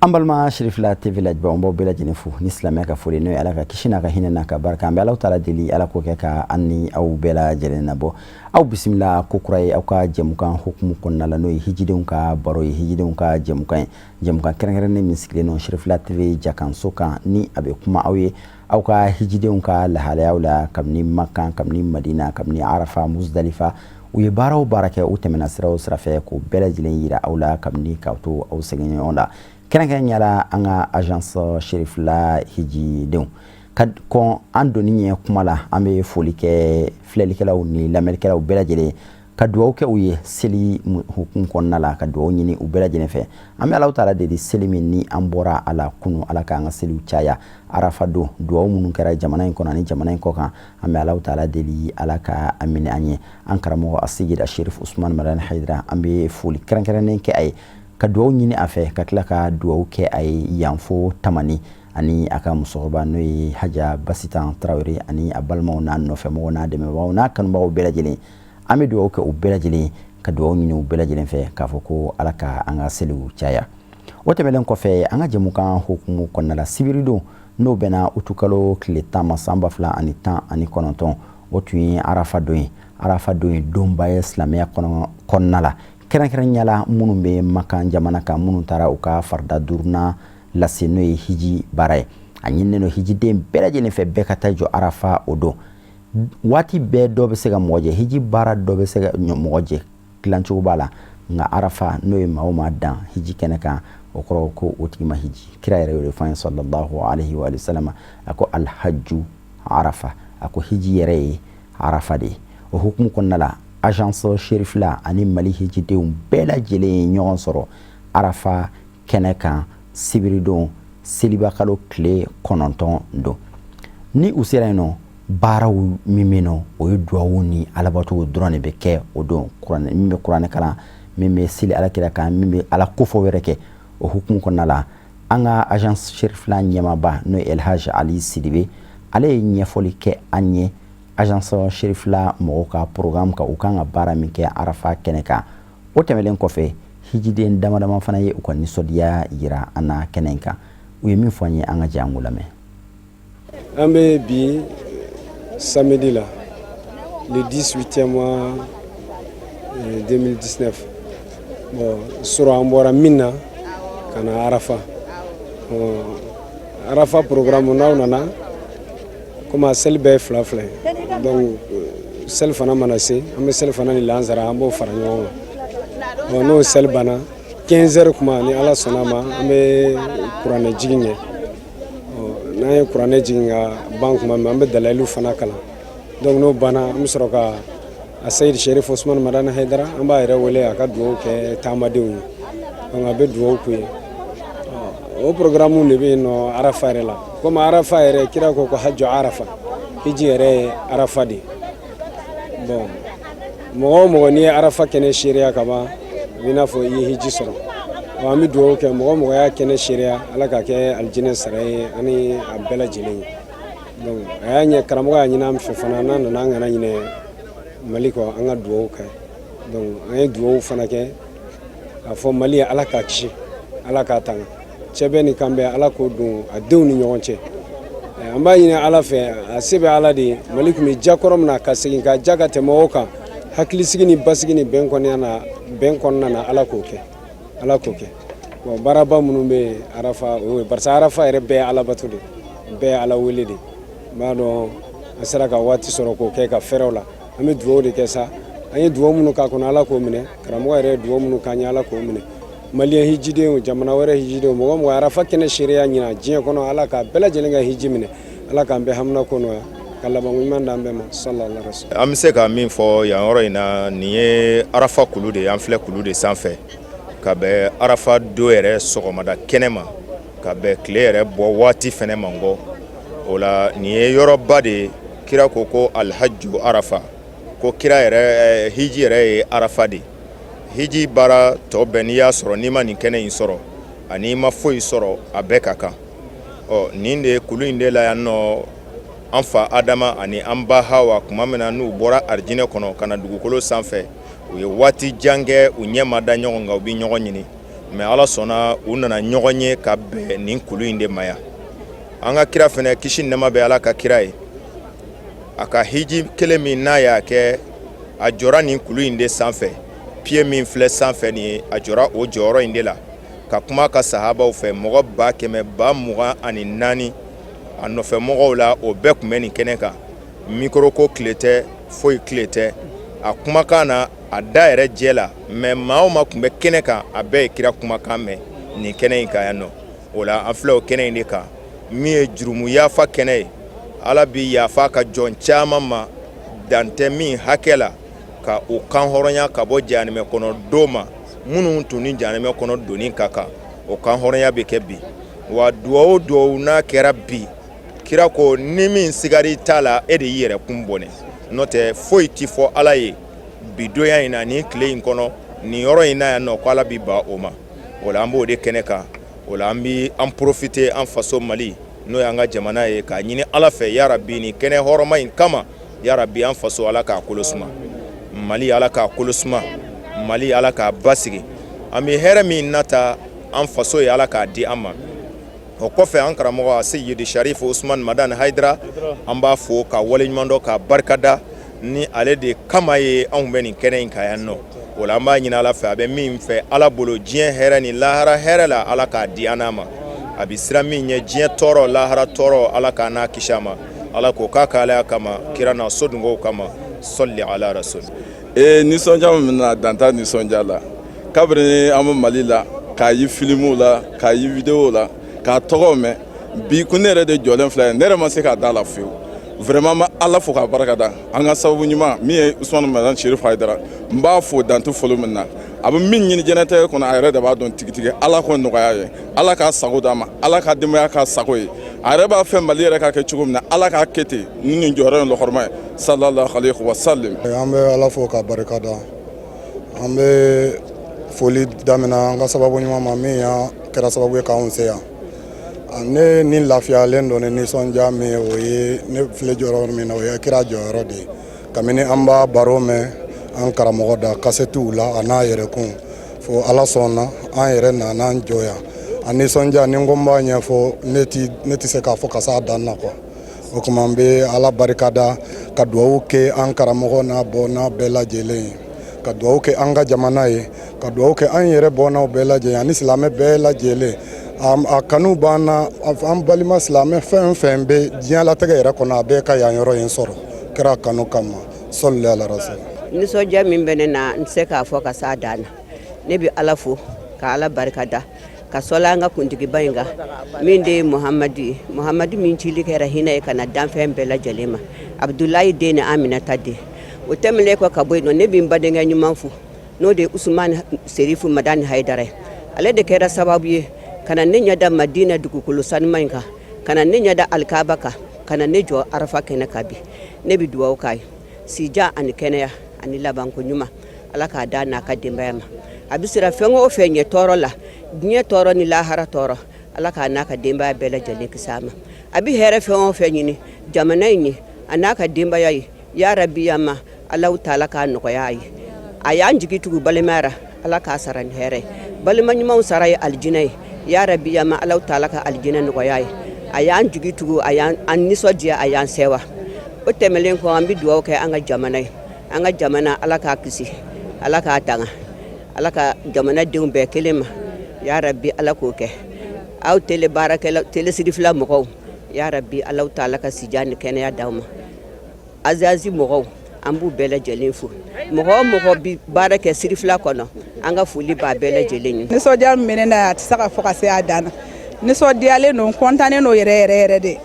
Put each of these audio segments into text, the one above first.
ambalma shirifla TV la jba ombo bela jinefu ni islamia ka fole no ala ka kishina ka hinana ka baraka ambe ala taala deli ala ko ka anni au bela jelena bo au bismillah ko kurai au ka jemukan hukumu konnala no hijidun ka baro hijidun ka jemukan kerengere ne miskile no shirifla TV jakan soka ni abe kuma awe au ka hijidun ka la halayawla kamni makka kamni madina kamni arafa muzdalifa uye baraw barake u temena siraw sirafe ko bela jilen yira awla kamni kawto aw segene onda kenanga nyala anga agence shirifla hiji dew kad ko andoni nye kumala ambe folike flelikelaw ni lamelkelaw bela jele kadwo ke uye seli hukum konnala kadwo nyini u bela jele fe ambe alaw taala de selimi ni ambora ala kunu ala ka anga selu chaya arafa do munun kera jamana en konani jamana en kokan ambe alaw taala deli ala ka amine anye ankaramo asigida shirif usman madan haydra ambe foli kerankeren ke ay kadwo nyini afe katlaka duwo ke ay yanfo tamani ani aka musoba no haja basitan trawri ani abalma na no fe mo na de me na kan bawo bela jele ami duwo ke u bela jele kadwo nyini u bela jele fe kafoko alaka anga selu chaya wote melen ko fe anga jemuka hukumu konnala sibirido no bena utukalo kleta masamba fla ani tan ani kononton otuin arafa doin domba islamia konnala keren nyala munun be makan jamana ka munun tara uka farda durna la seno hiji baray anyinne no hiji dem bela jene fe bekata jo arafa odo wati be do be sega moje hiji bara do be sega moje klanchu bala nga arafa no ma dan hiji kenaka okoro ko otima hiji kiraire re fa sallallahu alaihi wa sallam ako al hajju arafa ako hiji yere arafa de o hukumu konnala agence shirifla ani mali hiji de bela jele nyon soro arafa kenaka sibirido seliba kalo kle kononton do ni usireno barawu mimeno o yudwawuni alabato drone beke odo qur'an mimbe qur'an kala mimbe sili ala kila kan mimbe ala kufo wereke o hukumu konnala anga agence shirifla nyama ba no El Hajj Ali Sidibe ale nyefoli ke anye agence shirifla moka programme ka ukanga bara minke arafa keneka o temelen ko fe hijiden dama fana ye ko ni sodiya yira ana kenenka u yemi fonye anga jangula me ambe bi samedi là le 18e mois 2019 bon sura ambora minna kana arafa programme na comme selbe flafle donc sel fana manase ambe sel fana ni lanzara ambo faranyo no sel bana 15h kuma ni ala sonama ambe qur'ane jiginye na qur'ane jiginga bank ma ambe dalailu fana kala donc no bana amsroka asayid sherif usman madan haydara amba ira wele aka duo ke tamadewu donc abe duo ku o programme ne be no arafa rela comme arafa ere kira ko hajju arafa hiji ere arafa di bon mo ni arafa kene sharia kama bina fo yi hiji soro wa mi do ke mo ya kene sharia alaka ke aljina sarai ani abela jile donc ayanya karamo ga nyina am fefana na ngana nyine maliko anga do ke donc ay do fana ke afo mali alaka kishi alaka tanga chebeni kambe alako dun adewni nyonche amba nyina ala fe asibe ala di maliku mi jakorom na kasigi ka jagate moka hakili sigini basigini benkon na ala koke bon baraba munumbe arafa o barsa arafa ere be ala batude be ala welede mano asara ka wati soro ko ke ka ferola ami duwo de kesa ani duwo munu ka kono ala ko mine karamo ere duwo munu ka nya ala ko mine maliya hijide jamana wara hijide mo arafa kene sharia nyina jiya kono ala ka bela jelenga hijimine ala ka be hamna kono kala bangu manda mbema sallallahu alaihi wasallam amse ka min fo ya oro ina niye arafa kulu de amfle kulu de sanfɛ ka be arafa do yɛrɛ sɔgɔmada kɛnɛma ka be kile yɛrɛ bɔ waati fɛnɛ mango ola niye yɔrɔba de kira ko alhajju arafa ko kira yɛrɛ hiji yɛrɛ ye arafa de hiji bara tɔ bɛɛ n'i y'a sɔrɔ n'i ma nin kɛnɛ in sɔrɔ ani ma foyi sɔrɔ a bɛɛ ka kan nin de kulu in de la yan nɔ an fa adama ani an ba hawa kuma min na n'u bɔra arijinɛ kɔnɔ ka na dugukolo sanfɛ u ye waati jan kɛ u ɲɛ ma da ɲɔgɔn kan u bɛ ɲɔgɔn ɲini mais ala sɔnna u nana ɲɔgɔn ye ka bɛn nin kulu in de ma yan. An ka kira fɛnɛ kisi nɛma bɛ ala ka kira ye. A ka hiji kelen min n'a y'a kɛ a jɔra nin kulu in de sanfɛ, pied min filɛ sanfɛ nin ye a jɔra o jɔyɔrɔ in de la ka kuma ka sahabaw fɛ mɔgɔ 124,000 a nɔfɛ mɔgɔw la o bɛɛ tun bɛ nin kɛnɛ kan. Micro ko tile tɛ foyi tile tɛ a kumakan na a da yɛrɛ jɛ la mais maa o maa tun bɛ kɛnɛ kan a bɛɛ ye kira kumakan mɛn nin kɛnɛ in kan yan nɔ. O la an filɛ o kɛnɛ in de kan min ye jurumu yafa kɛnɛ ye. Ala bi yafa ka jɔn caman ma dantɛ min hakɛ la ka o kan hɔrɔnya ka bɔ jahanɛmɛ kɔnɔ don ma minnu tun ni jahanɛmɛ kɔnɔ donni ka kan o kan hɔrɔnya bɛ kɛ bi. Wa duwawu o duwawu n'a kɛra bi kira ko ni min sigari t'a la e de y'i yɛrɛ kun bɔnɛ n'o tɛ foyi ti fɔ ala ye bi donya in na nin tile in kɔnɔ nin yɔrɔ in na yan nɔ ko ala bi ba o ma. O la an b'o de kɛnɛ kan. O la an bi an profiter an faso Mali n'o y'an ka jamana ye k'a ɲini ala fɛ ya rabi nin kɛnɛ hɔrɔma in kama ya rabi an faso ala k'a kolosuma, Mali ala k'a kolosuma, Mali ala k'a basigi. An bɛ hɛrɛ min nata an faso ye ala k'a di an ma. O kɔfɛ an karamɔgɔ Seyidi Sharif Usman Madan Haidara an b'a fo ka waleɲuman dɔ k'a barikada ni ale de kama ye anw bɛ nin kɛnɛ in kan yan nɔ. O la an b'a ɲini ala fɛ a bɛ min fɛ ala bolo diɲɛ hɛrɛ ni lahara hɛrɛ la ala k'a di an ma. A bɛ siran min ɲɛ diɲɛ tɔɔrɔ lahara tɔɔrɔ ala k'a n'a kisi a ma. Ala ko k'a k'ale kama kira n'a so dunkew kama sɔli ala rasul. Nisɔndiya min bɛna danta nisɔndiya la kabini an bɛ Mali la k'a ye filimuw la k'a ye videow la k'a tɔgɔw mɛn bi ko ne yɛrɛ de jɔlen filɛ ne yɛrɛ ma se k'a da la fiyewu. Vraiment ma ala fo k'a barikada an ka sababu ɲuman min ye Usman Madan Sharif Haidara n b'a fo dantu fɔlɔ min na a bɛ min ɲini jɛnɛtigɛ kɔnɔ a yɛrɛ de b'a dɔn tigitigi ala k'o nɔgɔya ye ala k'a sago d'a ma ala ka denbaya k'a sago ye a yɛrɛ b'a fɛ Mali yɛrɛ k'a kɛ cogo min na ala k'a kɛ ten ni nin jɔyɔrɔ in lɔgɔrɔma ye sallallahu alayhi wa sallam. An bɛ ala fo k'a barikada an bɛ foli daminɛ an ka sababu ɲuman ma min kɛra sababu ye k'anw se yan. Ne ni lafiyalen don ni nisɔndiya min ye o ye ne filɛ jɔyɔrɔ min na o ye kira jɔyɔrɔ de ye kabini an b'a baro mɛn an karamɔgɔ da kasɛtiw la a n'a yɛrɛkun fo ala sɔnna an yɛrɛ nan'an jɔ yan a nisɔndiya ni n ko n b'a ɲɛfɔ ne tɛ se k'a fɔ ka s'a dan na quoi. O tuma n bɛ ala barikada ka duwawu kɛ an karamɔgɔ n'a bɔnna bɛɛ lajɛlen ye ka duwawu kɛ an ka jamana ye ka duwawu kɛ an yɛrɛ bɔnnaw bɛɛ lajɛlen ani silamɛ bɛɛ lajɛlen. A kanu b'an na an balima silamɛ fɛn fɛn bɛ diɲɛlatigɛ yɛrɛ kɔnɔ a bɛɛ ka yan yɔrɔ in sɔrɔ kira kanu kama sɔli ala rasul. Nisɔndiya min bɛ ne na n tɛ se k'a fɔ ka s'a dan na ne bɛ ala fo ka ala barikada ka sɔli an ka kuntigiba in kan min de ye Muhamadu ye Muhamadu min cili kɛra hinɛ ye ka na danfɛn bɛɛ lajɛlen ma Abdulayi den ni Aminata den o tɛmɛnen kɔ ka bɔ yen nɔ ne bɛ n badenkɛ ɲuman fo n'o de ye Usman Sharif Madan Haidara ye ale de kɛra sababu ye kana ne ɲɛda Madina dugukolo sanuma in kan kana ne ɲɛda Alikaba kan kana ne jɔ Arafa kɛnɛ kan bi ne bɛ duwawu k'a ye sija ani kɛnɛya ani labanko ɲuman ala k'a da n'a ka denbaya ma a bɛ sira fɛn o fɛn ɲɛ tɔɔrɔ la diɲɛ tɔɔrɔ ni lahara tɔɔrɔ ala k'a n'a ka denbaya bɛɛ lajɛlen kisi a ma a bɛ hɛrɛ fɛn o fɛn ɲini jamana in ye a n'a ka denbaya ye ya rabi ya ma Alahu taala k'a nɔgɔya a ye a y'an jigi tugu balimaya ala k'a sara ni hɛrɛ ye balima ɲumanw sara ye alijinɛ ye ya rabi ya ma Alahu taala ka alijinɛ nɔgɔya ye a y'an jigi tugu a y'an nisɔndiya a y'an sewa o tɛmɛlen kɔ an bɛ duwawu kɛ an ka jamana ye an ka jamana ala k'a kisi ala k'a tanga ala ka jamanadenw bɛɛ kelen ma ya rabi ala k'o kɛ aw tele baarakɛla tele sirifila mɔgɔw ya rabi Alahu taala ka sija ni kɛnɛya d'aw ma azazi mɔgɔw an b'u bɛɛ lajɛlen fo mɔgɔ o mɔgɔ bi baara kɛ sirifila kɔnɔ an ka foli b'a bɛɛ lajɛlen ye. Nisɔndiya min bɛ ne na a tɛ se ka fɔ ka se a dan na nisɔndiyalen don kɔntannen don yɛrɛ de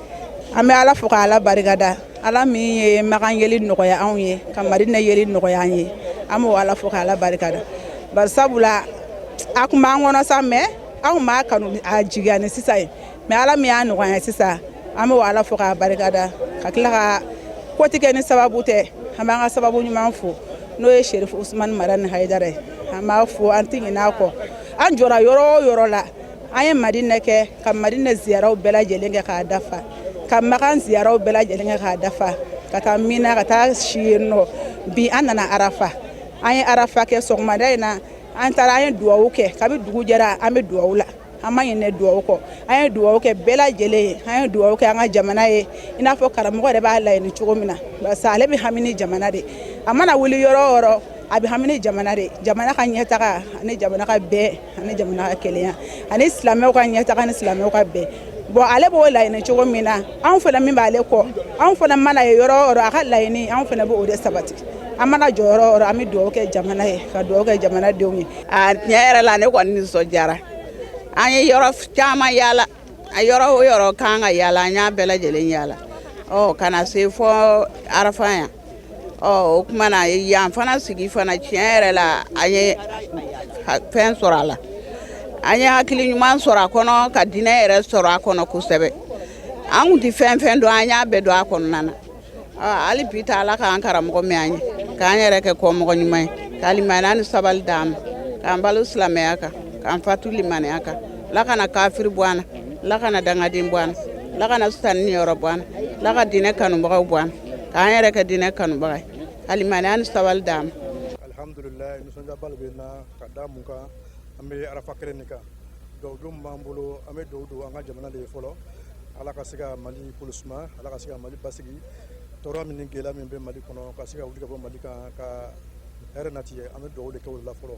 an bɛ ala fo k'ala barikada ala min ye makan yeli nɔgɔya anw ye ka Madina yeli nɔgɔya an ye an b'o ala fo k'ala barikada bari sabula a kun b'an kɔnɔ sa mais anw m'a kanu a jigiya ni sisan ye mais ala min y'a nɔgɔya sisan an b'o ala fo k'a barikada ka tila ka ko tɛ kɛ ni sababu tɛ an b'an ka sababu ɲuman fo n'o ye Sharif Usman Madan Haidara ye an b'a fo an tɛ ɲinɛ a kɔ an jɔra yɔrɔ o yɔrɔ la an ye Madina kɛ ka Madina ziyaraw bɛɛ lajɛlen kɛ k'a dafa ka Makan ziyaraw bɛɛ lajɛlen kɛ k'a dafa ka taa Mina ka taa si yen nɔ bi an nana Arafa an ye Arafa kɛ sɔgɔmada in na an taara an ye duwawu kɛ kabi dugu jɛra an bɛ duwawu la an ma ɲinɛ duwawu kɔ an ye duwawu kɛ bɛɛ lajɛlen ye an ye duwawu kɛ an ka jamana ye i n'a fɔ karamɔgɔ yɛrɛ b'a laɲini cogo min na barisa ale bɛ hami ni jamana de a mana wuli yɔrɔ o yɔrɔ a bɛ hami ni jamana de jamana ka ɲɛtaga ani jamana ka bɛn ani jamana ka kelenya ani silamɛw ka ɲɛtaga ni silamɛw ka bɛn bon ale b'o laɲini cogo min na anw fana min b'ale kɔ anw fana mana ye yɔrɔ o yɔrɔ a ka laɲini anw fana b'o de sabati an mana jɔ yɔrɔ o yɔrɔ an bɛ duwawu kɛ jamana ye ka duwawu kɛ jamanadenw ye tiɲɛ yɛrɛ la ne kɔni nisɔndiyara an ye yɔrɔ caman yaala a yɔrɔ o yɔrɔ kan ka yaala an y'a bɛɛ lajɛlen yaala ka na se fɔ arafa yan o kuma na yan fana sigi fana tiɲɛ yɛrɛ la an ye fɛn sɔrɔ a la an ye hakili ɲuman sɔrɔ a kɔnɔ ka diinɛ yɛrɛ sɔrɔ a kɔnɔ kosɛbɛ an kun tɛ fɛn fɛn dɔn an y'a bɛɛ dɔn a kɔnɔna na hali bi ta ala k'an karamɔgɔ mɛn an ye k'an yɛrɛ kɛ kɔmɔgɔ ɲuman ye ka limaniya ni sabali d'an ma k'an balo silamɛya kan k'an fatu limaniya kan ala kana kafiri bɔ an na ala kana dangaden bɔ an na ala kana sitanni yɔrɔ bɔ an na ala ka diinɛ kanubagaw bɔ an na k'an yɛrɛ kɛ diinɛ kanubaga ye ka limaniya ni sabali d'an ma. Alhamdulillah nisɔndiyaba de bɛ n na ka da mun kan an bɛ arafa kɛnɛ nin kan donc don b'an bolo an bɛ dugawu don an ka jamana de ye fɔlɔ ala ka se ka mali kolo suma ala ka se ka mali basigi tɔɔrɔ min ni gɛlɛya min bɛ mali kɔnɔ ka se ka wuli ka bɔ mali kan ka hɛrɛ nati ye an bɛ dugawu de kɛ o la fɔlɔ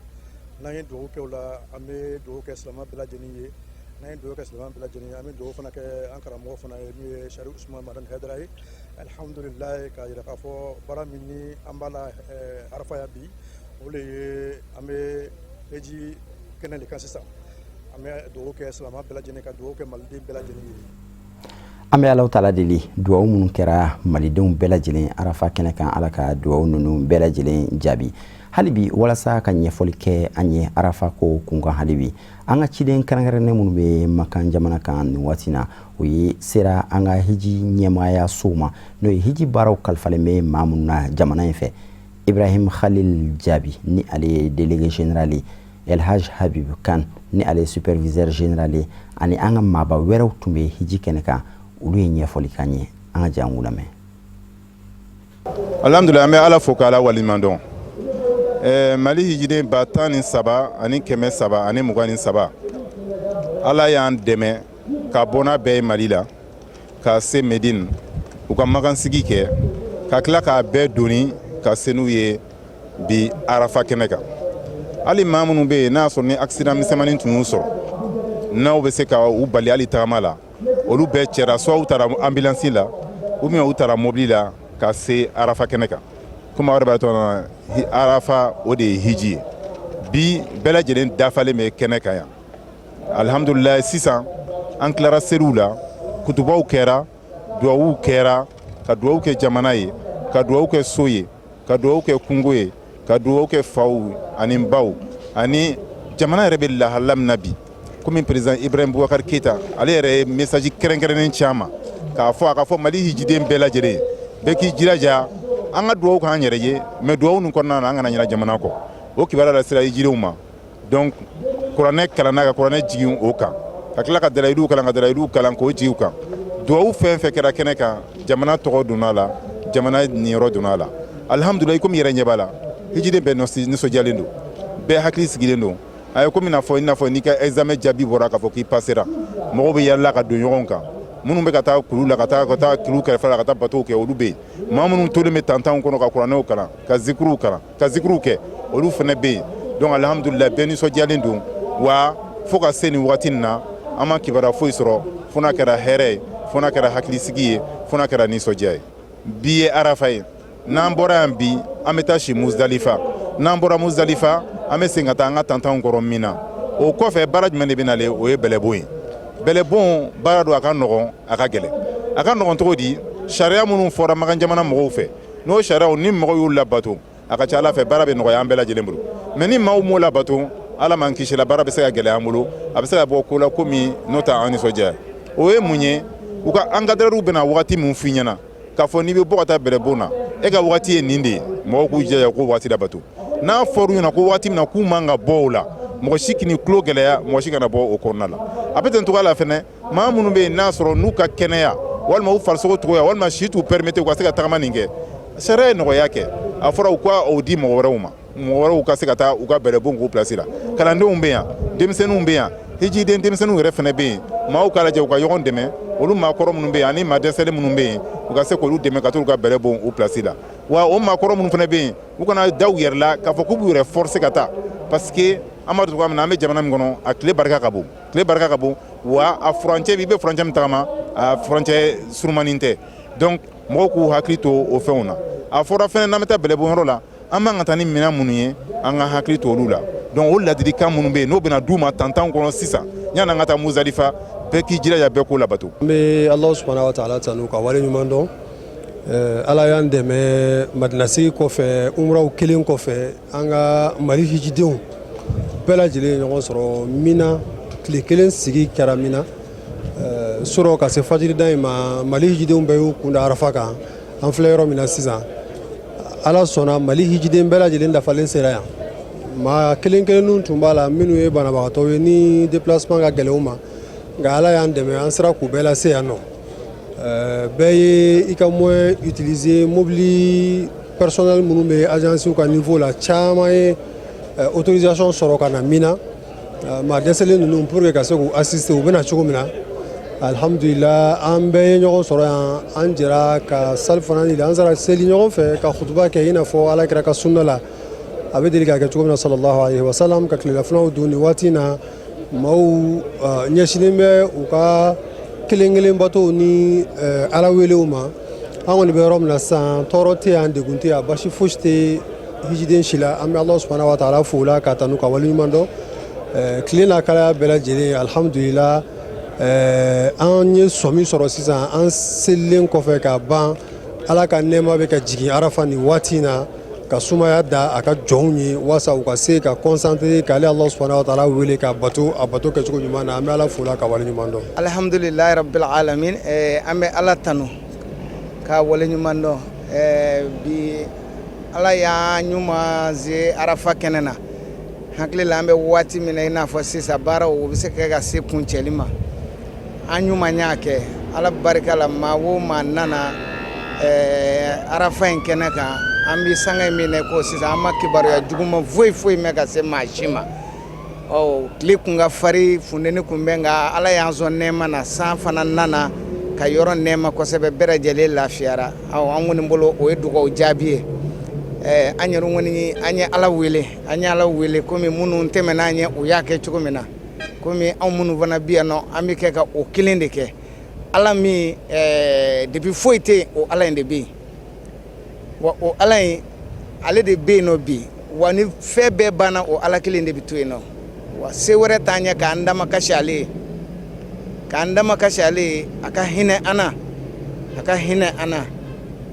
n'an ye dugawu kɛ o la an bɛ dugawu kɛ silamɛ bɛɛ lajɛlen ye n'an ye dugawu kɛ silamɛ bɛɛ lajɛlen ye an bɛ dugawu fana kɛ an karamɔgɔ fana ye min ye Sari Usman Madani Haidara ye alhamdulillah ka yira k'a fɔ baara min ni an b'a la arafa ya bi o le ye an bɛ heji kɛnɛ de kan sisan an bɛ dugawu kɛ silamɛ bɛɛ lajɛlen ka dugawu kɛ maliden bɛɛ lajɛlen ye. An bɛ Alahu Taala deli duwawu minnu kɛra malidenw bɛɛ lajɛlen arafa kɛnɛ kan ala ka duwawu ninnu bɛɛ lajɛlen jaabi hali bi walasa ka ɲɛfɔli kɛ an ye arafa ko kunkan hali bi an ka ciden kɛrɛnkɛrɛnnen minnu bɛ Makan jamana kan nin waati na o ye sera an ka hiji ɲɛmaaya sow ma n'o ye hiji baaraw kalifalen bɛ maa minnu na jamana in fɛ Ibrahim Khalil Jaabi ni ale ye délégué général ye Elhaj Habib Kan ni ale ye superviseur général ye ani an ka maaba wɛrɛw tun bɛ hiji kɛnɛ kan olu ye ɲɛfɔli kan ye an ka jan lamɛn. Alhamdulillah an bɛ ala fo k'ala waliɲuman dɔn Mali hijiden 13 ani 300 ani 23 ala y'an dɛmɛ ka bɔ n'a bɛɛ ye Mali la ka se Medine u ka makansigi kɛ ka tila k'a bɛɛ doni ka se n'u ye bi arafa kɛnɛ kan hali maa minnu bɛ yen n'a y'a sɔrɔ ni accident misɛnmanin tun y'u sɔrɔ n'aw bɛ se ka u bali hali tagama la olu bɛɛ cɛra soit u taara ambulance la ou bien u taara mobili la ka se arafa kɛnɛ kan comme aw yɛrɛ b'a dɔn arafa o de ye hiji ye bi bɛɛ lajɛlen dafalen bɛ kɛnɛ kan yan alhamdulillah sisan an tilara seriw la kutubaw kɛra duwawuw kɛra ka duwawu kɛ jamana ye ka duwawu kɛ so ye ka duwawu kɛ kungo ye ka duwawu kɛ faw ani baw ani jamana yɛrɛ bɛ lahala min na bi komi président Ibrahim Boubacar Keita ale yɛrɛ ye message kɛrɛnkɛrɛnnen caman k'a fɔ Mali hijiden bɛɛ lajɛlen bɛɛ k'i jilaja an ka duwawu k'an yɛrɛ ye mais duwawu nin kɔnɔna na an kana ɲinɛ jamana kɔ o kibaruya la sera hijidenw ma donc kuranɛ kalanna ka kuranɛ jigin o kan ka tila ka dalayiluw kalan k'o jigin o kan duwawu fɛn fɛn kɛra kɛnɛ kan jamana tɔgɔ donna la jamana niyɔrɔ donna la alhamdulillah komi yɛrɛ ɲɛ b'a la hijiden bɛɛ nisɔndiyalen don bɛɛ hakili sigilen don a ye komi i n'a fɔ n'i ka examen jaabi bɔra k'a fɔ k'i passera mɔgɔw bɛ yala ka don ɲɔgɔn kan minnu bɛ ka taa kulu la ka taa kulu kɛrɛfɛ la ka taa batow kɛ olu bɛ yen maa minnu tolen bɛ tantanw kɔnɔ ka kuranɛw kalan ka zikiriw kɛ olu fana bɛ yen donc alhamdulillah bɛɛ nisɔndiyalen don wa fo ka se nin wagati nin na an ma kibaruya foyi sɔrɔ fo n'a kɛra hɛrɛ ye fo n'a kɛra hakilisigi ye fo n'a kɛra nisɔndiya ye bi ye arafa ye n'an bɔra yan bi an bɛ taa si Muzdalifa n'an bɔra Muzdalifa an bɛ segin ka taa an ka tantanw kɔrɔ Mina o kɔfɛ baara jumɛn de bɛ nalen o ye bɛlɛbon ye bɛlɛbon baara don a ka nɔgɔn a ka gɛlɛn a ka nɔgɔn cogo di sariya minnu fɔra Makan jamana mɔgɔw fɛ n'o sariyaw ni mɔgɔw y'u labato a ka ca Ala fɛ baara bɛ nɔgɔya an bɛɛ lajɛlen bolo mais ni maaw m'o labato Ala m'an kisi la baara bɛ se ka gɛlɛya an bolo a bɛ se ka bɔ ko la komi n'o tɛ an nisɔndiya o ye mun ye u ka encadreurs bɛna wagati min f'i ɲɛna k'a fɔ n'i bɛ bɔ ka taa bɛlɛbon na e ka wagati ye nin de ye mɔgɔw k'u jija k'o wagati labato n'a fɔr'u ɲɛna ko wagati min na k'u man ka bɔ o la mɔgɔ si k'i ni tulo gɛlɛya mɔgɔ si kana bɔ o kɔnɔna la a bɛ ten cogoya la fɛnɛ maa minnu bɛ yen n'a sɔrɔ n'u ka kɛnɛya walima u farisogo cogoya walima si t'u permettre u ka se ka tagama nin kɛ sariya ye nɔgɔya kɛ a fɔra u ka o di mɔgɔ wɛrɛw ma mɔgɔ wɛrɛw ka se ka taa u ka bɛlɛbon k'u place la kalandenw bɛ yan denmisɛnninw bɛ yan hijiden denmisɛnninw yɛrɛ fana bɛ yen maaw k'a lajɛ u ka ɲɔgɔn dɛmɛ olu maakɔrɔ minnu bɛ yen ani maa dɛsɛlen minnu bɛ yen u ka se k'olu dɛmɛ ka t'u ka bɛlɛbon u place la wa o maakɔrɔ minnu fana bɛ yen u kana da u yɛrɛ la k'a fɔ k'u b'u yɛrɛ forcer ka taa parce que an b'a dɔn cogoya min na an bɛ jamana min kɔnɔ a tile barika ka bon wa a furancɛ i bɛ furancɛ min tagama a furancɛ surumanin tɛ donc mɔgɔw k'u hakili to o fɛnw na a fɔra fɛnɛ n'an bɛ taa bɛlɛbonyɔrɔ la an b'an ka taa ni minɛn minnu ye an ka hakili to olu la donc o ladilikan minnu bɛ yen n'o bɛna d'u ma tantan kɔnɔ sisan yan'an ka taa Muzalifa bɛɛ k'i jilaja bɛɛ k'o labato. An bɛ Alahu subahanahu wa taala tanu ka wale ɲuman dɔn Ala y'an dɛmɛ Madinasigi kɔfɛ umraw kelen kɔfɛ an ka Mali hijidenw bɛɛ lajɛlen ɲɔgɔn sɔrɔ Mina tile kelen sigi kɛra Mina sɔrɔ ka se fajirida in ma Mali hijidenw bɛɛ y'u kunda Arafa kan an filɛ yɔrɔ min na sisan Ala sɔnna Mali hijiden bɛɛ lajɛlen dafalen sera yan maa kelen kelenninw tun b'a la minnu ye banabagatɔw ye ni déplacement ka gɛlɛn u ma nka Ala y'an dɛmɛ an sera k'u bɛɛ lase yan nɔ bɛɛ ye i ka moyen utiliser mobili personnel minnu bɛ agence ka niveau la caman ye autorisation sɔrɔ ka na Mina maa dɛsɛlen ninnu pour que ka se k'u assister u bɛna cogo min na alhamdulillah an bɛɛ ye ɲɔgɔn sɔrɔ yan an jɛra ka sali fana ɲini an sera seli ɲɔgɔn fɛ ka khutuba kɛ i n'a fɔ Alakira ka sunna la a bɛ deli ka kɛ cogo min na sallallahu alaihi wa sallam ka tilelafanaw dun nin waati in na maaw ɲɛsinnen bɛ u ka kelen kelen batow ni Ala welew ma an kɔni bɛ yɔrɔ min na sisan tɔɔrɔ tɛ yan degun tɛ yan basi fosi tɛ hijiden si la an bɛ Alahu subahanahu wa taala fo o la ka tanu ka waleɲuman dɔn tile n'a kalaya bɛɛ lajɛlen alhamdulillah an ye sɔmi sɔrɔ sisan an selilen kɔfɛ ka ban Ala ka nɛɛma bɛ ka jigin Arafa nin waati in na ka sumaya da a ka jɔnw ye walasa u ka se ka concentrer k'ale Alahu subahanahu wa taala wele ka bato a bato kɛcogo ɲuman na an bɛ Ala fo la ka waleɲuman dɔn. Alhamdulilahi rabbil alamin an bɛ Ala tanu ka waleɲuman dɔn bi Ala y'an ɲuman ze Arafa kɛnɛ na hakili la an bɛ waati min na i n'a fɔ sisan baaraw o bɛ se ka se kuncɛli ma an ɲuman y'a kɛ Ala barika la maa o maa nana Arafa in kɛnɛ kan an bɛ sanga min na ko sisan an ma kibaruya juguman foyi mɛn ka se maa si ma tile kun ka fari funteni kun bɛ nka Ala y'an sɔn nɛɛma na san fana nana ka yɔrɔ nɛɛma kosɛbɛ bɛɛ lajɛlen lafiyara an kɔni bolo o ye dugawu jaabi ye an yɛrɛ kɔni an ye Ala wele komi minnu tɛmɛna an ye u y'a kɛ cogo min na komi anw minnu fana bi yan nɔ an bɛ kɛ ka o kelen de kɛ Ala min depuis foyi tɛ yen o Ala in de bɛ yen wa o Ala in ale de bɛ yen nɔ bi wa ni fɛn bɛɛ banna o Ala kelen de bɛ to yen nɔ wa se wɛrɛ t'an ɲɛ k'an dama kasi ale ye a ka hinɛ an na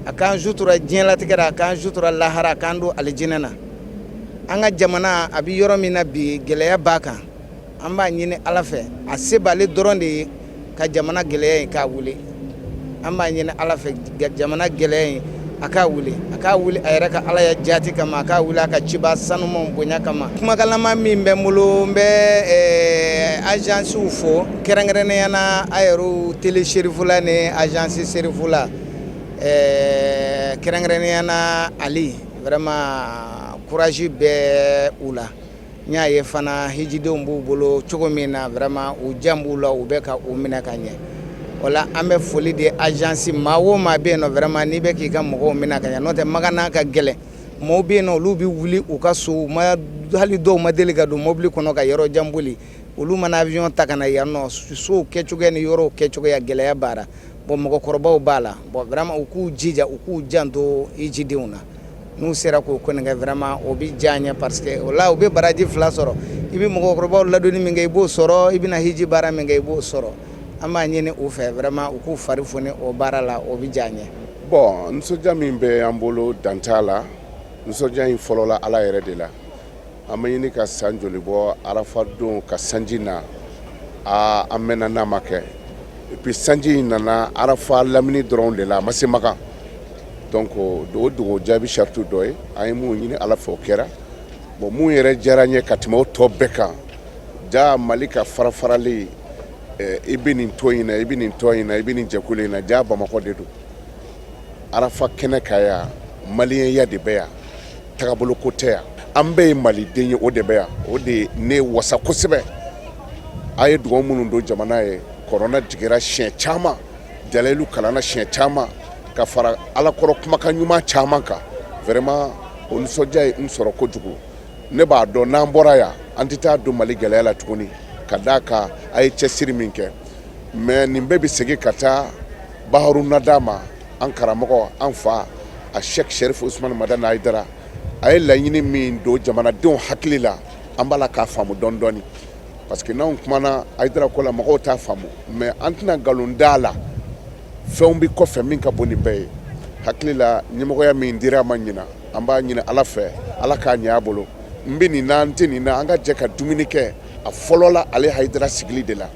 a k'an sutura diɲɛlatigɛ la a k'an sutura lahara a k'an don alijinɛ na an ka jamana a bɛ yɔrɔ min na bi gɛlɛya b'a kan an b'a ɲini Ala fɛ a se b'ale dɔrɔn de ye ka jamana gɛlɛya in k'a wuli an b'a ɲini Ala fɛ jamana gɛlɛya in a k'a wuli a yɛrɛ ka Ala ya jaati kama a k'a wuli a ka ciba sanumanw bonya kama kumakalama min bɛ n bolo n bɛ agencew fo kɛrɛnkɛrɛnnenya na a yɛrɛw tele serifula ni agence serifula kɛrɛnkɛrɛnnenya na Ali vraiment courage bɛ u la n y'a ye fana hijidenw b'u bolo cogo min na vraiment u jan b'u la u bɛ ka u minɛ ka ɲɛ wala an bɛ foli di agence maa o maa bɛ yen nɔ vraiment n'i bɛ k'i ka mɔgɔw minɛ ka ɲɛ n'o tɛ Magana ka gɛlɛn maaw bɛ yen nɔ olu bɛ wuli u ka so hali dɔw ma deli ka don mobili kɔnɔ ka yɔrɔ jan boli olu mana avion ta ka na yan nɔ sow kɛcogoya ni yɔrɔw kɛcogoya gɛlɛya b'a la bon mɔgɔkɔrɔbaw b'a la bon vraiment u k'u jija u k'u janto hijidenw na n'u sera k'o kɔni kɛ vraiment o bɛ diya n ye parce que o la u bɛ baraji fila sɔrɔ i bɛ mɔgɔkɔrɔbaw ladonni min kɛ i b'o sɔrɔ i bɛna hiji baara min kɛ i b'o sɔrɔ an b'a ɲini u fɛ vraiment u k'u fari foni o baara la o bɛ diya n ye. Bon nisɔndiya min bɛ an bolo dan t'a la nisɔndiya in fɔlɔ la Ala yɛrɛ de la an bɛ ɲini ka san joli bɔ Arafa don ka sanji na an mɛnna n'a ma kɛ et puis sanji in nana Arafa lamini dɔrɔn de la a ma se Makan donc o dugawu jaabi sartu dɔ ye an ye mun ɲini Ala fɛ o kɛra bon mun yɛrɛ diyara n ye ka tɛmɛ o tɔ bɛɛ kan ja Mali ka farafarali i bɛ nin tɔn in na i bɛ nin tɔn in na i bɛ nin jɛkulu in na ja Bamakɔ de don Arafa kɛnɛ kan yan maliyɛnya de bɛ yan tagabolo ko tɛ yan an bɛɛ ye maliden ye o de bɛ yan o de ne wasa kosɛbɛ a ye dugawu minnu don jamana ye kɔrɔna jigira siɲɛ caman dalilu kalanna siɲɛ caman ka fara alakɔrɔ kumakan ɲuman caman kan vraiment o nisɔndiya ye n sɔrɔ kojugu ne b'a dɔn n'an bɔra yan an tɛ taa don Mali gɛlɛya la tuguni ka d'a kan a ye cɛsiri min kɛ mais nin bɛɛ bɛ segin ka taa Baharuna d'a ma an karamɔgɔ an fa a Sheikh Sherif Usmani Madani Haidara a ye laɲini min don jamanadenw hakili la an b'a la k'a faamu dɔɔni dɔɔni parce que n'anw kumana Haidara ko la mɔgɔw t'a faamu mais an tɛna nkalon d'a la fɛnw bɛ kɔfɛ min ka bon nin bɛɛ ye hakili la ɲɛmɔgɔya min dira a ma ɲina an b'a ɲini Ala fɛ Ala k'a ɲɛ a bolo n bɛ nin na n tɛ nin na an ka jɛ ka dumuni kɛ a fɔlɔ la ale Haidara sigili de la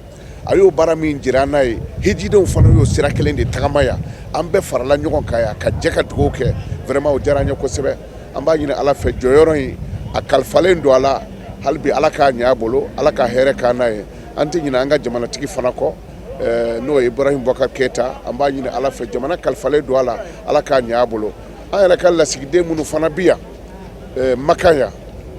a y'o baara min jira an n'a ye hijidenw fana y'o sira kelen de tagama yan an bɛɛ farala ɲɔgɔn kan yan ka jɛ ka dugawu kɛ vraiment o diyara an ye kosɛbɛ an b'a ɲini Ala fɛ jɔyɔrɔ in a kalifalen don a la hali bi Ala k'a ɲɛ a bolo Ala ka hɛrɛ k'an n'a ye an tɛ ɲinɛ an ka jamanatigi fana kɔ n'o ye Ibrahim Boubacar Keita an b'a ɲini Ala fɛ jamana kalifalen don a la Ala k'a ɲɛ a bolo an yɛrɛ ka lasigiden minnu fana bi yan Maka yan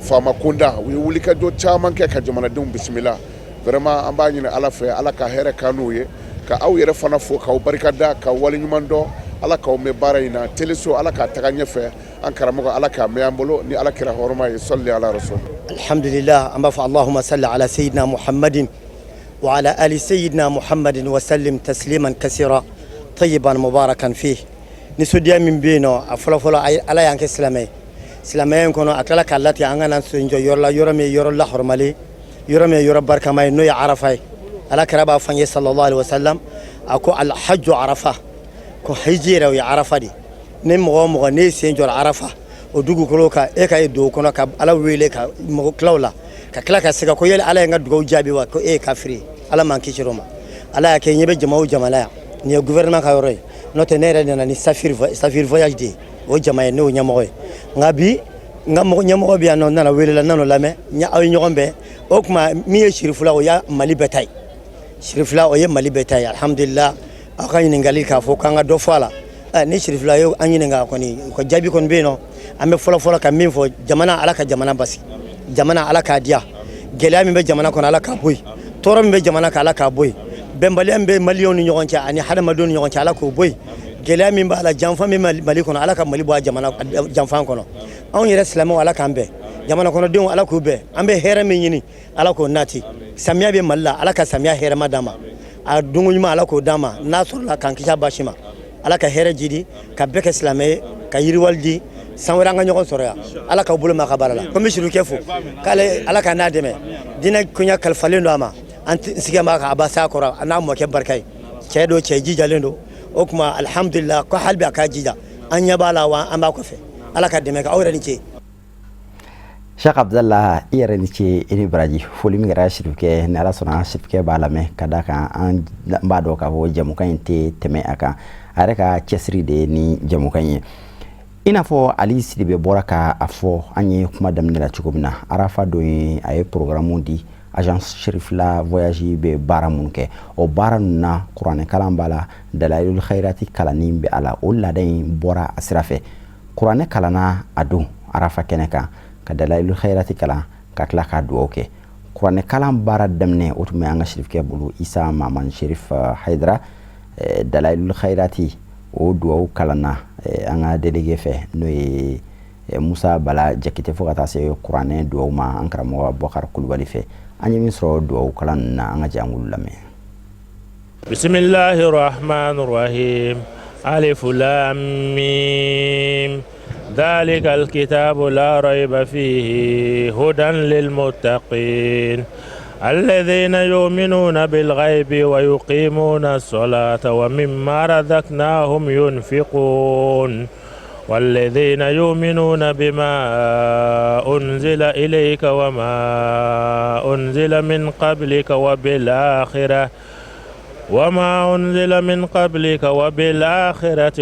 Fama Kunda u ye wulikajɔ caman kɛ ka jamanadenw bisimila vraiment an b'a ɲini Ala fɛ Ala ka hɛrɛ k'an n'u ye ka aw yɛrɛ fana fo k'aw barikada ka waleɲuman dɔn Ala k'aw mɛn baara in na teleso Ala k'a taga ɲɛfɛ an karamɔgɔ Ala k'a mɛn an bolo ni Ala kira hɔrɔma ye salli ala rasul alhamdulillah an b'a fɔ Allahumma salli ala sayyidina Muhammadin wa ala ali sayyidina Muhammadin wa sallim tasliman kasira tayyiban mubarakan fi nisodiya min bɛ yen nɔ a fɔlɔfɔlɔ Ala y'an kɛ silamɛ silamɛya in kɔnɔ a tilala k'a latigɛ an ka na jɔ yɔrɔ la yɔrɔ min yɔrɔ lahɔrɔmalen yɔrɔ min yɔrɔ barikama ye n'o ye Arafa ye Ala kira b'a fɔ an ye sallallahu alaihi wasallam a ko alhajju Arafa ko hiji yɛrɛ o ye Arafa de ni mɔgɔ o mɔgɔ ne sen jɔra Arafa o dugukolo kan e ka ye dugawu kɔnɔ ka Ala wele ka mɔgɔ tilaw la ka tila ka segin ko yali Ala ye n ka dugawu jaabi wa ko e ye kafiri ye Ala m'an kisi o ma Ala y'a kɛ ɲɛ bɛ jama o jama la yan nin ye gouvernement ka yɔrɔ ye n'o tɛ ne yɛrɛ nana ni safiri voyage de ye o jama ye n'o ɲɛmɔgɔ ye nka bi n ka ɲɛmɔgɔ bɛ yan nɔ n nana welela n nan'o lamɛn aw ye ɲɔgɔn bɛn o tuma min ye Sirifula o y'a Mali bɛɛ ta ye Sirifula o ye Mali bɛɛ ta ye alhamdulillah aw ka ɲininkali k'a fɔ k'an ka dɔ fɔ a la ni Sirifula ye an ɲininka kɔni u ka jaabi kɔni bɛ yen nɔ an bɛ fɔlɔ ka min fɔ jamana Ala ka jamana basi jamana Ala k'a diya gɛlɛya min bɛ jamana kɔnɔ Ala k'a bɔ yen tɔɔrɔ min bɛ jamana kan Ala k'a bɔ yen bɛnbaliya min bɛ maliyɛnw ni ɲɔgɔn cɛ ani hadamadenw ni ɲɔgɔn cɛ Ala k'o bɔ yen gɛlɛya min b'a la janfa min bɛ Mali kɔnɔ Ala ka Mali bɔ a jamana janfan kɔnɔ anw yɛrɛ silamɛw Ala k'an bɛn jamana kɔnɔdenw Ala k'u bɛn an bɛ hɛrɛ min ɲini Ala k'o nati samiya bɛ Mali la Ala ka samiya hɛrɛma d'an ma a dunko ɲuman Ala k'o d'an ma n'a sɔrɔla k'an kisi a basi ma Ala ka hɛrɛ jidi ka bɛɛ kɛ silamɛ ye ka yiriwali di san wɛrɛ an ka ɲɔgɔn sɔrɔ yan Ala k'aw bolo mɛn a ka baara la ko n bɛ surukɛ fo k'ale Ala ka n'a dɛmɛ diinɛ koɲɛ kalifalen don a ma an sigin b'a ka abasa kɔrɔ a n'a mɔkɛ barika ye cɛ don cɛ jijalen don o tuma alhamdulillah ko hali bi a k'a jija an ɲɛ b'a la wa an b'a kɔfɛ Ala ka dɛmɛ kɛ aw yɛrɛ ni ce Sheikh Abdallah i yɛrɛ ni ce i ni baraji foli min kɛra Sirifukɛ ni Ala sɔnna Sirifukɛ b'a lamɛn ka d'a kan an b'a dɔn k'a fɔ jamukan in tɛ tɛmɛ a kan a yɛrɛ ka cɛsiri de ye ni jamukan in ye i n'a fɔ Ali Sidibe bɔra k'a fɔ an ye kuma daminɛ la cogo min na Arafa don ye a ye programme di agence Sherifla voyage bɛ baara minnu kɛ o baara ninnu na kuranɛ kalan b'a la Dalailul Khairati kalanni bɛ a la o laada in bɔra a sira fɛ kuranɛ kalanna a don Arafa kɛnɛ kan ka Dalailul Khairati kalan ka tila ka dugawu kɛ kuranɛ kalan baara daminɛ o tun bɛ an ka Sherifkɛ bolo Isa Maman Sherif Haidara Dalailul Khairati o dugawu kalanna an ka délégué fɛ n'o ye Musa Bala Jakite fo ka taa se kuranɛ dugawu ma an karamɔgɔ Bukar Kulubali fɛ an ye min sɔrɔ dugawu kalan na an ka jangulu lamɛn Bismillahir Rahmanir Rahim Alif Lam Mim ذلك الكتاب لا ريب فيه هدى للمتقين الذين يؤمنون بالغيب ويقيمون الصلاة ومما رزقناهم ينفقون والذين يؤمنون بما أنزل إليك وما أنزل من قبلك وبالآخرة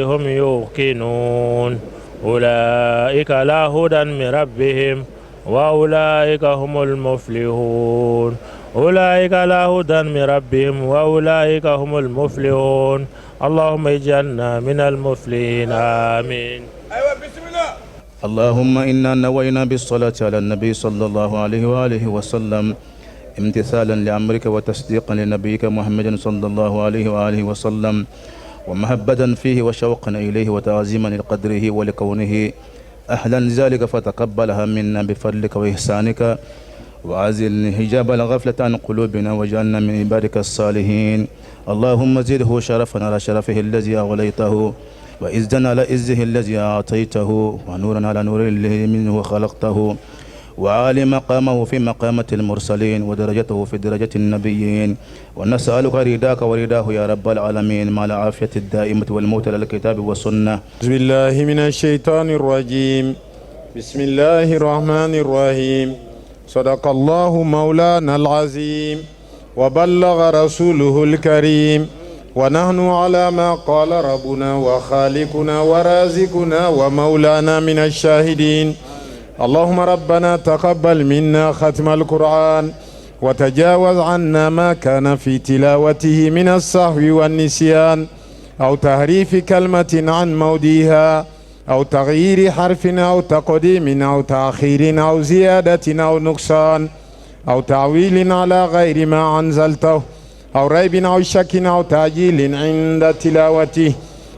هم يوقنون أولئك على هدى من ربهم وأولئك هم المفلحون اللهم اجعلنا من المفلحين آمين اللهم إنا نوينا بالصلاة على النبي صلى الله عليه وآله وسلم امتثالا لأمرك وتصديقا لنبيك محمد صلى الله عليه وآله وسلم ومحبة فيه وشوقا إليه وتعظيما لقدره ولكونه أهلا ذلك، فتقبلها منا بفضلك وإحسانك وعزل حجاب الغفلة عن قلوبنا واجعلنا من عبادك الصالحين. اللهم زده شرفا على شرفه الذي أغليته، وإزا على إزه الذي أعطيته، ونورا على نور الذي منه خلقته، وعالي مقامه في مقامة المرسلين، ودرجته في درجة النبيين. ونسألك رداك ورداه يا رب العالمين مع العافية الدائمة والموت على الكتاب والسنة. بسم الله من الشيطان الرجيم. بسم الله الرحمن الرحيم. صدق الله مولانا العظيم وبلغ رسوله الكريم، ونحن على ما قال ربنا وخالقنا ورازقنا ومولانا من الشاهدين. اللهم ربنا تقبل منا ختم القرآن، وتجاوز عنا ما كان في تلاوته من السهو والنسيان أو تحريف كلمة عن موضعها أو تغيير حرف أو تقديم أو تأخير أو زيادة أو نقصان أو تعويل على غير ما أنزلته أو ريب أو شك أو تعجيل عند تلاوته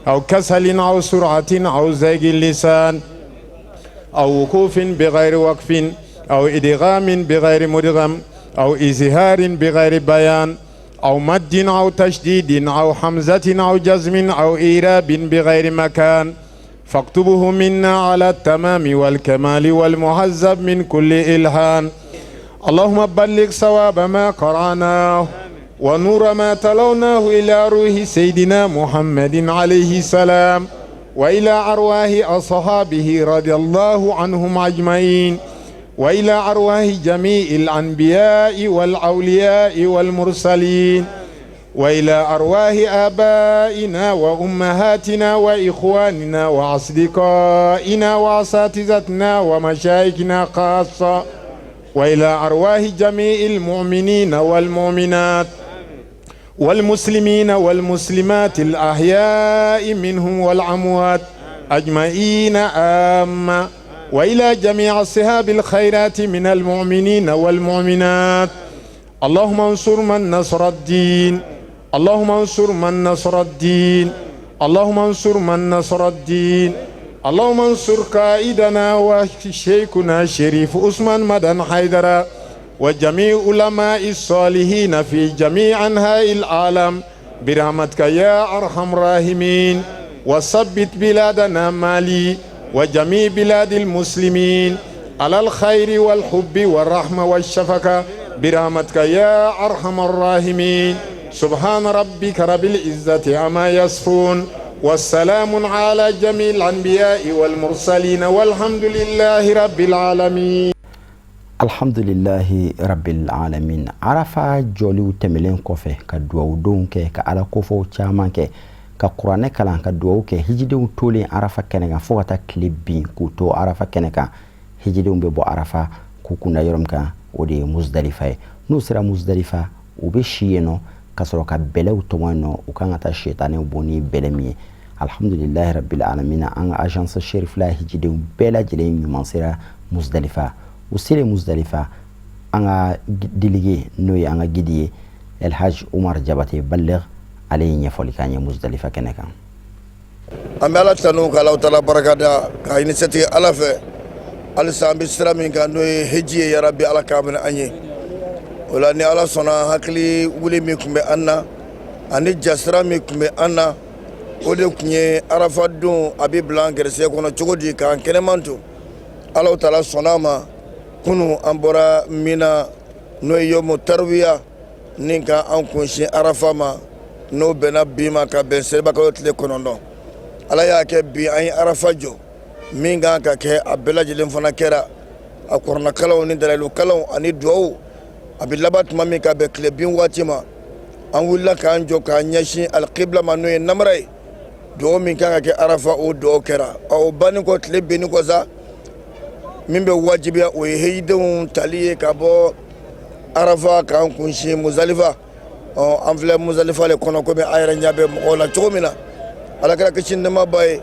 أو كسل أو سرعة أو زيغ اللسان أو وقوف بغير وقف أو إدغام بغير مدغم أو إزهار بغير بيان أو مد أو تشديد أو حمزة أو جزم أو إيراب بغير مكان، فاكتبه منا على التمام والكمال والمهذب من كل إلحان. اللهم بلغ ثواب ما قرأناه ونور ما تلوناه إلى روح سيدنا محمد عليه السلام، وإلى أرواح أصحابه رضي الله عنهم أجمعين، وإلى أرواح جميع الأنبياء والأولياء والمرسلين، وإلى أرواح آبائنا وأمهاتنا وإخواننا وأصدقائنا وأساتذتنا ومشايخنا خاصة، وإلى أرواح جميع المؤمنين والمؤمنات والمسلمين والمسلمات الأحياء منهم والأموات أجمعين آمة، وإلى جميع أصحاب الخيرات من المؤمنين والمؤمنات. اللهم انصر من نصر الدين، اللهم انصر من نصر الدين، اللهم انصر من نصر الدين. اللهم انصر قائدنا وشيخنا الشريف عثمان مدن حيدر وجميع علماء الصالحين في جميع أنحاء العالم برحمتك يا أرحم الراحمين. وثبت بلادنا مالي وجميع بلاد المسلمين على الخير والحب والرحمة والشفقة برحمتك يا أرحم الراحمين. سبحان ربك رب العزة عما يصفون، والسلام على جميع الأنبياء والمرسلين، والحمد لله رب العالمين. alhamdulillahi rabbil alamin. Arafa joliw tɛmɛlen kɔfɛ ka duwawudenw kɛ, ka ala kofɔw caman kɛ, ka kuranɛ kalan, ka duwawu kɛ. Hijidenw tolen arafa kɛnɛ kan fo ka taa tile bin k'u to arafa kɛnɛ kan. Hijidenw bɛ bɔ arafa k'u kunda yɔrɔ min kan, o de ye Muzdalifa ye. N'u sera Muzdalifa u bɛ si yen nɔ ka sɔrɔ ka bɛlɛw tɔmɔ yen nɔ, u kan ka taa sɛtanɛw bɔ ni bɛlɛ min ye. Alhamdulillahi rabbil alamin. An ka agence Cherif la hijidenw bɛɛ lajɛlen ɲuman sera Muzdalifa. U selen Muzdalifa, an ka délégué n'o ye an ka guide ye El Hadj Umar Jabate Baligh, ale ye ɲɛfɔli k'an ye Muzdalifa kɛnɛ kan. An bɛ Ala tanu k'Alahu taala barakada, ka ɲini setigi Ala fɛ halisa an bɛ sira min kan n'o ye hiji ye yarabi Ala k'a minɛ an ye. O la ni Ala sɔnna hakili wuli min tun bɛ an na ani jasira min tun bɛ an na, o de tun ye Arafa don a bɛ bila an gɛrɛsɛgɛ kɔnɔ cogo di k'an kɛnɛman to. Alahu taala sɔnna a ma kunu an bɔra mina n'o ye yomu tarwiya nin ka an kunsin Arafa ma, n'o bɛnna bi ma ka bɛn selibakalo tile 9. Ala y'a kɛ bi an ye Arafa jɔ min kan ka kɛ a bɛɛ lajɛlen fana kɛra. A kuranɛkalanw ni dalilukalanw ani duwawu a bɛ laban tuma min ka bɛn tile 10 waati ma, an wulila k'an jɔ k'an ɲɛsin alikibla ma n'o ye namara ye. Duwawu min kan ka kɛ Arafa o duwawu kɛra. O bannen kɔ tile binni kɔ sa, min bɛ wajibiya o ye hijidenw tali ye ka bɔ Arafa k'an kunsin Muzdalifa. An filɛ Muzdalifa le kɔnɔ komi a yɛrɛ ɲɛ bɛ mɔgɔw la cogo min na. Ala kɛra kisi nɛɛma ba ye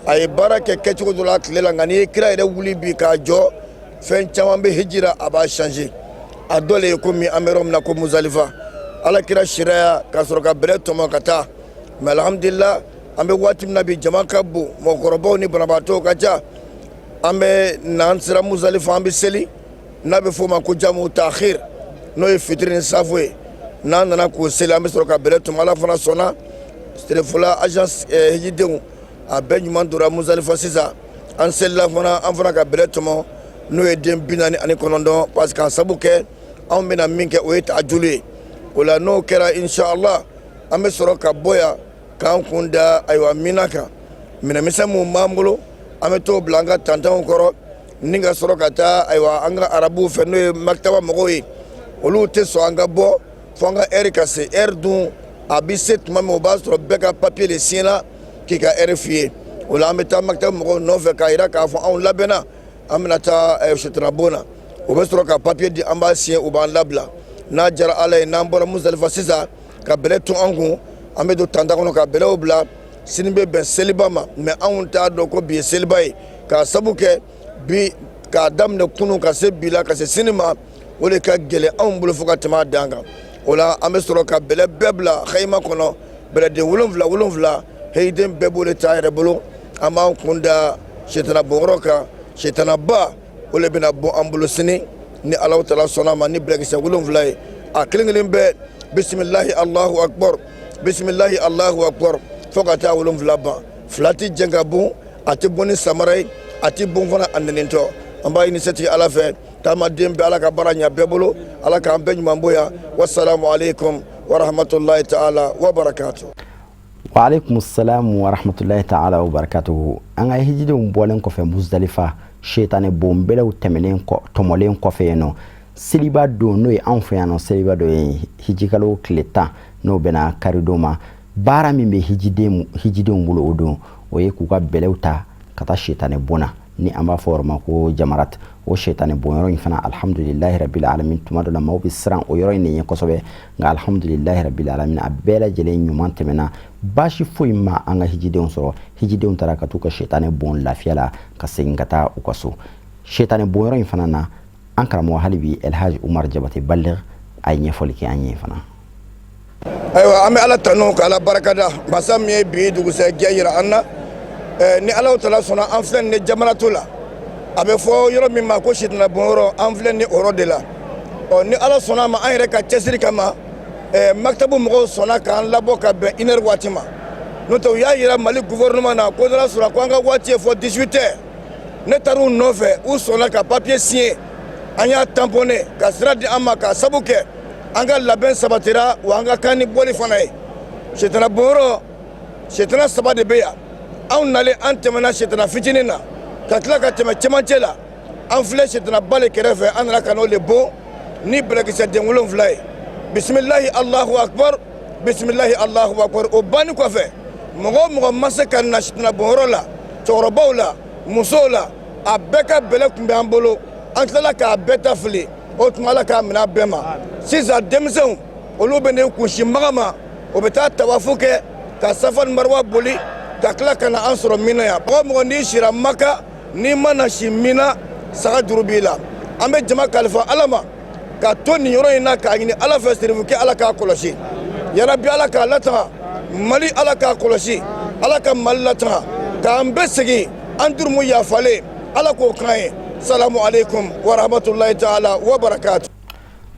a ye baara kɛ kɛcogo dɔ la tile la nka n'i ye kira yɛrɛ wuli bi k'a jɔ fɛn caman bɛ hijira a b'a changer a dɔ le ye komi an bɛ yɔrɔ min na ko Muzalifa ala kira siraya ka sɔrɔ ka bɛlɛ tɔmɔ ka taa mais alhamdulillah an bɛ waati min na bi jama ka bon mɔgɔkɔrɔbaw ni banabaatɔw ka ca an bɛ n'an sera Muzalifa an bɛ seli n'a bɛ f'o ma ko jamu takhir n'o ye fitiri ni safo ye n'an nana k'o seli an bɛ sɔrɔ ka bɛlɛ tɔmɔ ala fana sɔnna telefola agence hijidenw a bɛɛ ɲuman donna Muzalifa sisan an selila fana an fana ka bɛlɛ tɔmɔ n'o ye den 49 parce que a sabu kɛ anw bɛna min kɛ o ye tahajulu ye o la n'o kɛra inshallah an bɛ sɔrɔ ka bɔ yan k'an kun da ayiwa mina kan minɛnmisɛn mun b'an bolo an bɛ t'o bila an ka tantanw kɔrɔ ni ka sɔrɔ ka taa ayiwa an ka arabuw fɛ n'o ye makitaba mɔgɔw ye olu tɛ sɔn an ka bɔ fo an ka heure ka se heure dun a bɛ se tuma min o b'a sɔrɔ bɛɛ ka papier de siɲɛna k'i ka heure f'i ye o la an bɛ taa makitaba mɔgɔw nɔfɛ k'a yira k'a fɔ anw labɛnna an bɛna taa sitanabon na o bɛ sɔrɔ ka papier di an b'a siɲɛ u b'an labila n'a jara ala ye n'an bɔra Muzalifa sisan ka bɛlɛ tun an kun an bɛ don tanta kɔnɔ ka bɛlɛw bila sini bɛ bɛn seliba ma mais anw t'a dɔn ko bi ye seliba ye k'a sabu kɛ bi k'a daminɛ kunun ka se bi la ka se sini ma o de ka gɛlɛn anw bolo fo ka tɛmɛ a dan kan o la an bɛ sɔrɔ ka bɛlɛ bɛɛ bila xayima kɔnɔ bɛlɛden 7 heyiden bɛɛ b'o de ta a yɛrɛ bolo an b'an kun da sitanabɔnyɔrɔ kan sitanaba o le bɛna bɔ an bolo sini ni Alahu Taala sɔnna ma ni bɛlɛkisɛ 7 ye a kelen kelen bɛɛ bisimilahi Allahu akbar bisimilahi Allahu akbar fo ka taa 7 ban fila tɛ jɛn ka bon a tɛ bɔ ni samara ye a tɛ bon fana a nenentɔ an b'a ɲini setigi ala fɛ taamaden bɛ ala ka baara ɲa bɛɛ bolo ala k'an bɛɛ ɲuman bonya wassalamu alaikum wa rahmatullahi ta'ala wa barakatuh. Wa alaikum salam wa rahmatullahi ta'ala wa barakatuhu. An ka hijidenw bɔlen kɔfɛ Muzalifa shetane bombelew tɔmɔlen kɔfɛ yen nɔ seliba don n'o ye anw fɛ yan nɔ seliba don ye hijikalo tile 10 n'o bɛna karidon ma baara min bɛ hijidenw bolo o don o ye k'u ka bɛlɛw ta ka taa shetane bona ni an b'a fɔ yɔrɔ ma ko jamarat o shetane bonyɔrɔ in fana alhamdulilahi rabbil alamin tuma dɔ la maaw bɛ siran o yɔrɔ in de ɲɛ kosɛbɛ nka alhamdulilahi rabbil alamin a bɛɛ lajɛlen ɲuman tɛmɛna baasi foyi ma an ka hijidenw sɔrɔ hijidenw taara ka t'u ka shetane bon lafiya la ka segin ka taa u ka so shetane bonyɔrɔ in fana na an karamɔgɔ hali bi Elhaji Umar Jabate Baligh a ye ɲɛfɔli kɛ an ye fana. Ayiwa an bɛ ala tanu ka ala barikada masa min ye bi dugusɛjɛ yira an na ni Alahu Taala sɔnna an filɛ ni jamanatu la a bɛ fɔ yɔrɔ min ma ko sitanɛ bɔnyɔrɔ an filɛ ni o yɔrɔ de la ni ala sɔnna ma an yɛrɛ ka cɛsiri kama makitabu mɔgɔw sɔnna k'an labɔ ka bɛn 1 heure waati ma n'o tɛ u y'a yira Mali gouvernement na ko dɔ sɔrɔ ko an ka waati ye fɔ 18 heures ne taar'u nɔfɛ u sɔnna ka papier signer an y'a tamponné ka sira di an ma ka sabu kɛ an ka labɛn sabatira wa an ka kan ni bɔli fana ye sitanɛ bɔnyɔrɔ sitanɛ 3 de bɛ yan anw nalen an tɛmɛna sitanɛ fitinin na ka tila ka tɛmɛ cɛmancɛ la an filɛ sitanɛ ba le kɛrɛfɛ an nana ka n'o le bon ni bɛlɛkisɛ den 7 ye bisimilahi Allahu akbar bisimilahi Allahu akbar o banni kɔfɛ mɔgɔ o mɔgɔ ma se ka na sitanɛ bɔnyɔrɔ la cɛkɔrɔbaw la musow la a bɛɛ ka bɛlɛ tun bɛ an bolo an tilala k'a bɛɛ ta fili o tuma ala k'a minɛ a bɛɛ ma sisan denmisɛnw olu bɛ ne kunsi maga ma o bɛ taa tawafu kɛ ka safa ni marwa boli ka tila ka na an sɔrɔ mina yan mɔgɔ o mɔgɔ n'i sira maka n'i ma na si mina saga 5 b'i la an bɛ jama kalifa ala ma ka to nin yɔrɔ in na k'a ɲini ala fɛ sirifukɛ ala k'a kɔlɔsi yarabi ala k'a lataga mali ala k'a kɔlɔsi ala ka mali lataga k'an bɛɛ segin an durumu yafalen ala k'o kan ye salamu alaikum wa rahmatullahi ta'ala wa barakatuh.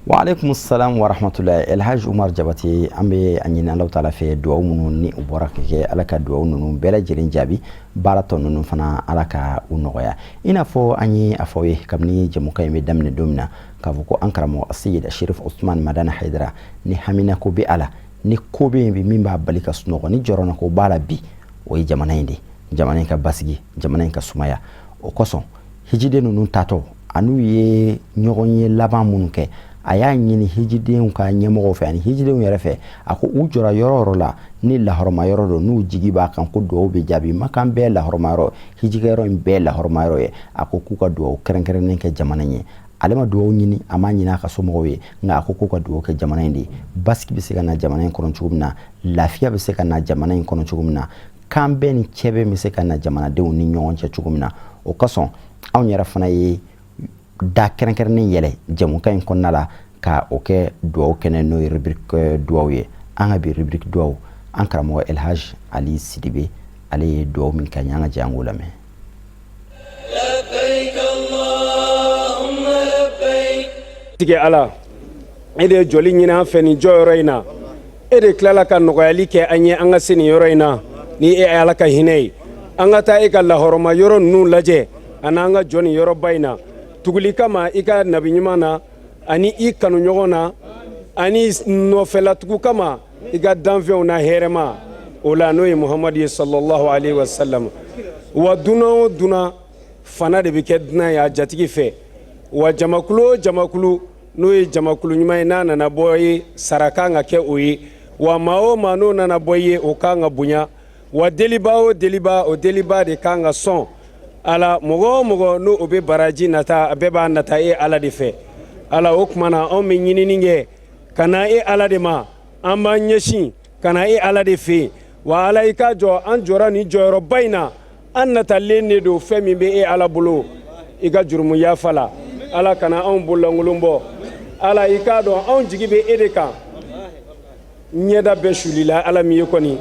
Wa alaikum salam wa rahmatullahi. Elhaji Umar Jabate an bɛ a ɲini Alahu Taala fɛ duwawu minnu ni u bɔra ka kɛ ala ka duwawu ninnu bɛɛ lajɛlen jaabi baara tɔ ninnu fana ala ka u nɔgɔya i n'a fɔ an ye a fɔ ye kabini jɛmukan in bɛ daminɛ don min na k'a fɔ ko an karamɔgɔ Seyid Sherif Usman Madana Haidara ni hamina ko bɛ ala ni ko bɛ yen bi min b'a bali ka sunɔgɔ ni jɔrɔna ko b'a la bi o ye jamana in de jamana in ka basigi jamana in ka sumaya o kosɔn hijiden ninnu tatɔ an'u ye ɲɔgɔn ye laban minnu kɛ a y'a ɲini hijidenw ka ɲɛmɔgɔw fɛ ani hijidenw yɛrɛ fɛ a ko u jɔra yɔrɔ yɔrɔ la ni lahɔrɔma yɔrɔ don n'u jigi b'a kan ko duwawu bɛ jaabi makan bɛɛ lahɔrɔma yɔrɔ hijikɛ yɔrɔ in bɛɛ lahɔrɔma yɔrɔ ye a ko k'u ka duwawu kɛrɛnkɛrɛnnen kɛ jamana in ye ale ma duwawu ɲini a m'a ɲini a ka somɔgɔw ye nka a ko k'u ka duwawu kɛ jamana in de basigi bɛ se ka na jamana in kɔnɔ cogo min na lafiya bɛ se ka na jamana in kɔnɔ cogo min na kan bɛɛ ni cɛ bɛɛ bɛ se ka na jamanadenw ni ɲɔgɔn cɛ cogo min na o ka sɔn anw yɛrɛ fana ye da kɛrɛnkɛrɛnnen yɛlɛ jɛmukan in kɔnɔna la ka o kɛ duwawu kɛnɛ n'o ye rubrique duwawu ye an ka bi rubrique duwawu an karamɔgɔ Elhaj Ali Sidibe ale ye duwawu min ka ɲɛ an ka jɛ an k'o lamɛn. Tigɛ Ala e de ye jɔli ɲini an fɛ nin jɔyɔrɔ in na e de tilala ka nɔgɔyali kɛ an ye an ka se nin yɔrɔ in na ni e Ala ka hinɛ ye an ka taa e ka lahɔrɔma yɔrɔ ninnu lajɛ ani an ka jɔ nin yɔrɔba in na tuguli kama i ka nabi ɲuman na ani i kanu ɲɔgɔn na ani nɔfɛlatugu kama i ka danfɛnw na hɛrɛma o la n'o ye Muhamadu ye sallallahu alaihi wasallam wa dunan o dunan fana de bɛ kɛ dunan ye a jatigi fɛ wa jamakulu o jamakulu n'o ye jamakulu ɲuman ye n'a nana bɔ ye sara kan ka kɛ o ye wa maa o maa n'o nana bɔ ye o kan ka bonya wa deliba o deliba o deliba de kan ka sɔn Ala mɔgɔ o mɔgɔ n'o o bɛ baraji nata a bɛɛ b'a nata e Ala de fɛ Ala o tuma na anw bɛ ɲinini kɛ ka na e Ala de ma an b'an ɲɛsin ka na e Ala de fɛ yen wa Ala i ka jɔ an jɔra nin jɔyɔrɔba in na an natalen de don fɛn min bɛ e Ala bolo i ka jurumu yafa la Ala kana anw bololankolon bɔ Ala i k'a dɔn anw jigi bɛ e de kan ɲɛda bɛɛ sulila Ala min ye kɔni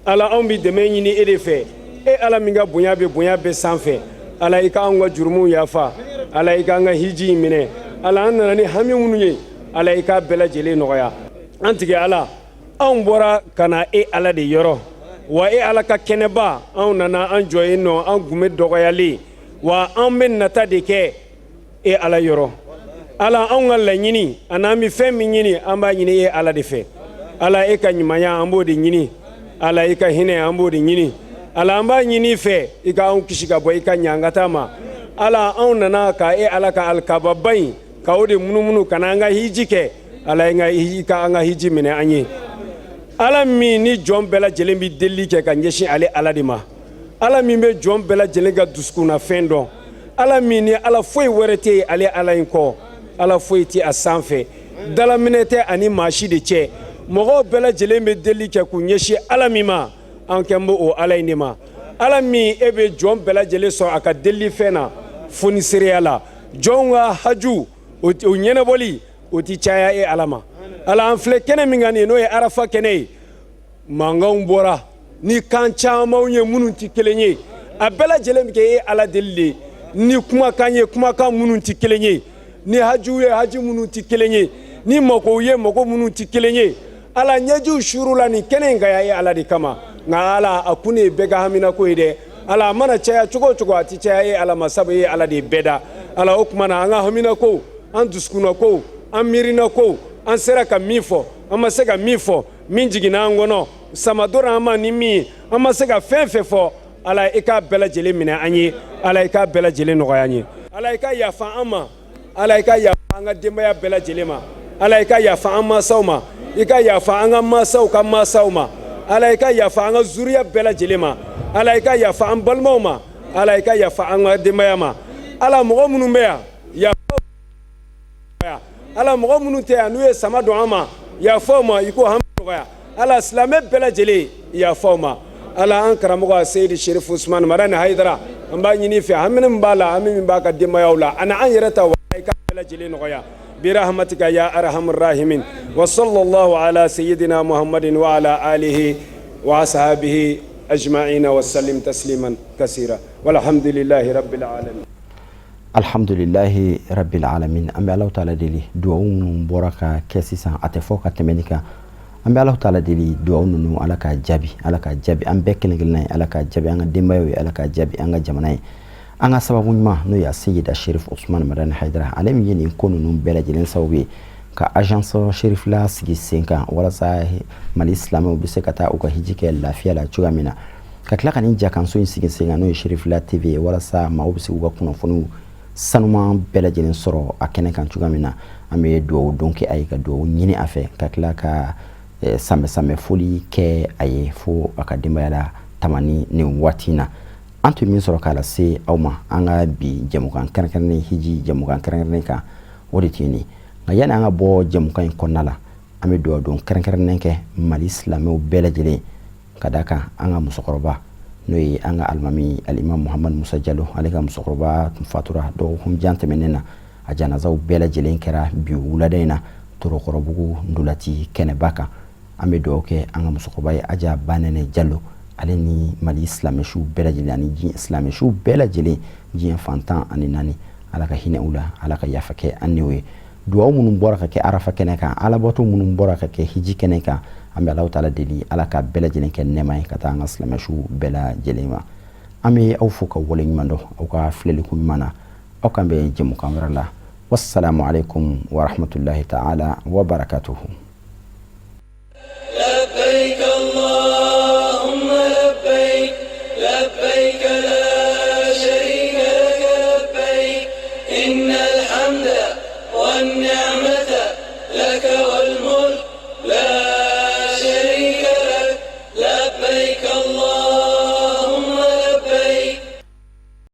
Ala anw bɛ dɛmɛ ɲini e de fɛ e Ala min ka bonya bɛ sanfɛ Ala i ka anw ka jurumu yafa Ala i ka an ka hiji in minɛ Ala an nana ni hami minnu ye Ala i ka bɛɛ lajɛlen nɔgɔya an tigɛ Ala anw bɔra ka na e Ala de yɔrɔ wa e Ala ka kɛnɛba anw nana an jɔ yen nɔ an kun bɛ dɔgɔyalen wa an bɛ nata de kɛ e Ala yɔrɔ Ala anw ka laɲini ani an bɛ fɛn min ɲini an b'a ɲini e Ala de fɛ Ala e ka ɲumanya an b'o de ɲini Ala i ka hinɛ an b'o de ɲini Ala an b'a ɲini i fɛ i ka anw kisi ka bɔ i ka ɲangata ma Ala anw nana ka e Ala ka alikababa in ka o de munumunu ka na an ka hiji kɛ Ala an ka hiji minɛ an ye Ala min ni jɔn bɛɛ lajɛlen bɛ deli kɛ ka ɲɛsin ale Ala de ma Ala min bɛ jɔn bɛɛ lajɛlen ka dusukunna fɛn dɔn Ala min ni Ala foyi wɛrɛ tɛ ale Ala in kɔ Ala foyi tɛ a sanfɛ dalaminɛ tɛ ani maa si de cɛ mɔgɔw bɛɛ lajɛlen bɛ deli kɛ k'u ɲɛsin Ala min ma an kɛn bɛ o Ala in de ma Ala min e bɛ jɔn bɛɛ lajɛlen sɔn a ka deli fɛn na fonisereya la jɔnw ka haju o ɲɛnabɔli o tɛ caya e Ala ma Ala an filɛ kɛnɛ min kan nin n'o ye Arafa kɛnɛ ye mankanw bɔra ni kan camanw ye minnu tɛ kelen ye a bɛɛ lajɛlen bɛ kɛ e Ala deli de ni kumakan ye kumakan minnu tɛ kelen ye ni hajiw ye haji minnu tɛ kelen ye ni magow ye mago minnu tɛ kelen ye Ala ɲɛjiw suru la nin kɛnɛ in kan ye Ala de kama nka Ala a kun ye bɛɛ ka hamina ko ye dɛ Ala a mana caya cogo o cogo a tɛ caya e Ala ma sabu e Ala de bɛɛ da Ala o tuma na an ka hamina ko an dusukunna ko an miirina ko an sera ka min fɔ an ma se ka min fɔ min jiginna an kɔnɔ sama dɔrɔn an ma ni min ye an ma se ka fɛn fɛn fɔ Ala i k'a bɛɛ lajɛlen minɛ an ye Ala i k'a bɛɛ lajɛlen nɔgɔya an ye Ala i ka yafa an ma Ala i ka yafa an ka denbaya bɛɛ lajɛlen ma Ala i ka yafa an mansaw ma i ka yafa an ka mansaw ka mansaw ma Ala i ka yafa an ka zuriya bɛɛ lajɛlen ma Ala i ka yafa an balimaw ma Ala i ka yafa an ka denbaya ma Ala mɔgɔ minnu bɛ yan yafa Ala mɔgɔ minnu tɛ yan n'u ye sama don an ma yafa ma i ko hami nɔgɔya Ala silamɛ bɛɛ lajɛlen yafa ma Ala an karamɔgɔ Seyidi Sherif Usman Marani Hayidara an b'a ɲini i fɛ hami min b'a la hami min b'a ka denbayaw la ani an yɛrɛ ta wa i ka bɛɛ lajɛlen nɔgɔya برحمتك يا أرحم الراحمين وصلى الله على سيدنا محمد وعلى آله وأصحابه أجمعين وسلم تسليما كثيرا والحمد لله رب العالمين الحمد لله رب العالمين أم الله تعالى دلي دعون بركة كسيسا أتفوق تمنيكا أم الله تعالى دلي دعون على كجابي أم بكنجلنا على كجابي أنا دموي على كجابي أنا جمناي anga sababu nyuma no ya Seyida Sherif Usman Marani Hayidara alemi yeni kono num bela jelen sawbe ka agence Sherif la sigi senka wala sa mali islam o bise kata o ka hijike lafiya la chugamina ka kla kan inja kan so sigi senga no Sherif la TV wala sa ma o bise uga kuno fonu sanuma bela jelen soro akene kan chugamina ame do donki ay ka do nyini afe ka kla ka same foli ke aye fo akadema ya tamani ni watina antu min sɔrɔ kala se awma anga bi jamukan kɛrɛnkɛrɛnnen hiji jamukan kɛrɛnkɛrɛnnen kan o de tini nka yani an ka bɔ jamukan in kɔnɔna la an bɛ dugawu don kɛrɛnkɛrɛnnen kɛ mali silamɛw bɛɛ lajɛlen ka da kan an ka musokɔrɔba n'o ye an ka alimami alimam Muhammad Musa Jalo ale ka musokɔrɔba tun fatura dɔgɔkun jan tɛmɛnen na a janazaw bɛɛ lajɛlen kɛra bi wulada in na Torokɔrɔbugu Ndolati kɛnɛba kan an bɛ dugawu kɛ an ka musokɔrɔba ye Aja Banɛnɛ Jalo ale ni Mali silamɛsiw bɛɛ lajɛlen ani diɲɛ silamɛsiw bɛɛ lajɛlen diɲɛ fantan ani naani ala ka hinɛ u la ala ka yafa kɛ an n'o ye dugawu minnu bɔra ka kɛ arafa kɛnɛ kan alabato minnu bɔra ka kɛ hiji kɛnɛ kan an bɛ Alahu taala deli ala ka bɛɛ lajɛlen kɛ nɛɛma ye ka taa an ka silamɛsiw bɛɛ lajɛlen ma an bɛ aw fo ka wale ɲuman dɔn aw ka filɛliko ɲuman na aw kan bɛ jɛmukan wɛrɛ la wassalamu alaikum wa rahmatullahi ta'ala wa barakatuhu. لبيك اللهم لبيك لبيك لا شريك لك لبيك إن الحمد والنعمة